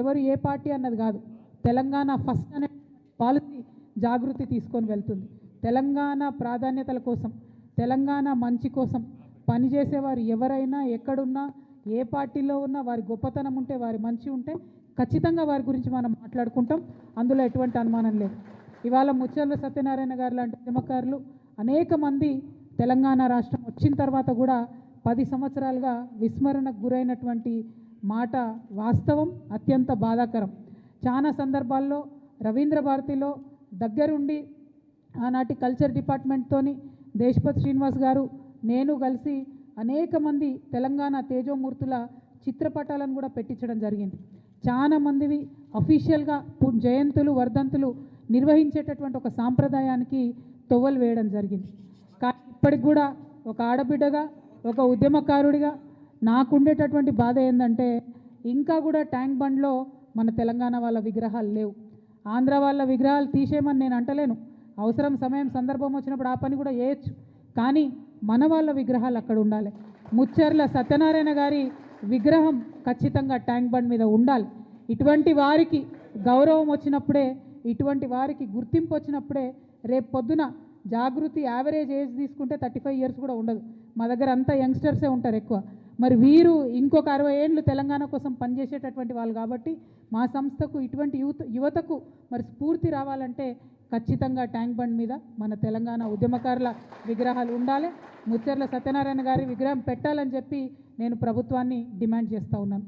ఎవరు ఏ పార్టీ అన్నది కాదు, తెలంగాణ ఫస్ట్ అనే పాలసీ జాగృతి తీసుకొని వెళ్తుంది. తెలంగాణ ప్రాధాన్యతల కోసం, తెలంగాణ మంచి కోసం పనిచేసేవారు ఎవరైనా ఎక్కడున్నా ఏ పార్టీలో ఉన్నా వారి గొప్పతనం ఉంటే, వారి మంచి ఉంటే ఖచ్చితంగా వారి గురించి మనం మాట్లాడుకుంటాం. అందులో ఎటువంటి అనుమానం లేదు. ఇవాళ ముత్యాల సత్యనారాయణ గారు లాంటి ఉద్యమకారులు అనేక మంది తెలంగాణ రాష్ట్రం వచ్చిన తర్వాత కూడా 10 సంవత్సరాలుగా విస్మరణకు గురైనటువంటి మాట వాస్తవం, అత్యంత బాధాకరం. చాలా సందర్భాల్లో రవీంద్ర భారతిలో దగ్గరుండి ఆనాటి కల్చర్ డిపార్ట్మెంట్తోని దేశపతి శ్రీనివాస్ గారు నేను కలిసి అనేక మంది తెలంగాణ తేజోమూర్తుల చిత్రపటాలను కూడా పెట్టించడం జరిగింది. చాలా మందివి అఫీషియల్గా జయంతులు వర్ధంతులు నిర్వహించేటటువంటి ఒక సాంప్రదాయానికి తొవ్వలు వేయడం జరిగింది. కానీ ఇప్పటికి కూడా ఒక ఆడబిడ్డగా, ఒక ఉద్యమకారుడిగా నాకుండేటటువంటి బాధ ఏంటంటే ఇంకా కూడా ట్యాంక్ బండ్లో మన తెలంగాణ వాళ్ళ విగ్రహాలు లేవు. ఆంధ్ర వాళ్ళ విగ్రహాలు తీసేయమని నేను అంటలేను, అవసరం సమయం సందర్భం వచ్చినప్పుడు ఆ పని కూడా చేయొచ్చు. కానీ మన వాళ్ళ విగ్రహాలు అక్కడ ఉండాలి. ముచ్చర్ల సత్యనారాయణ గారి విగ్రహం ఖచ్చితంగా ట్యాంక్ బండ్ మీద ఉండాలి. ఇటువంటి వారికి గౌరవం వచ్చినప్పుడే, ఇటువంటి వారికి గుర్తింపు వచ్చినప్పుడే రేపు పొద్దున జాగృతి యావరేజ్ ఏజ్ తీసుకుంటే 35 ఇయర్స్ కూడా ఉండదు. మా దగ్గర అంతా యంగ్స్టర్సే ఉంటారు ఎక్కువ. మరి వీరు ఇంకొక 60 ఏళ్ళు తెలంగాణ కోసం పనిచేసేటటువంటి వాళ్ళు కాబట్టి మా సంస్థకు ఇటువంటి యువతకు మరి స్ఫూర్తి రావాలంటే ఖచ్చితంగా ట్యాంక్ బండ్ మీద మన తెలంగాణ ఉద్యమకారుల విగ్రహాలు ఉండాలి. ముచ్చర్ల సత్యనారాయణ గారి విగ్రహం పెట్టాలని చెప్పి నేను ప్రభుత్వాన్ని డిమాండ్ చేస్తూ ఉన్నాను.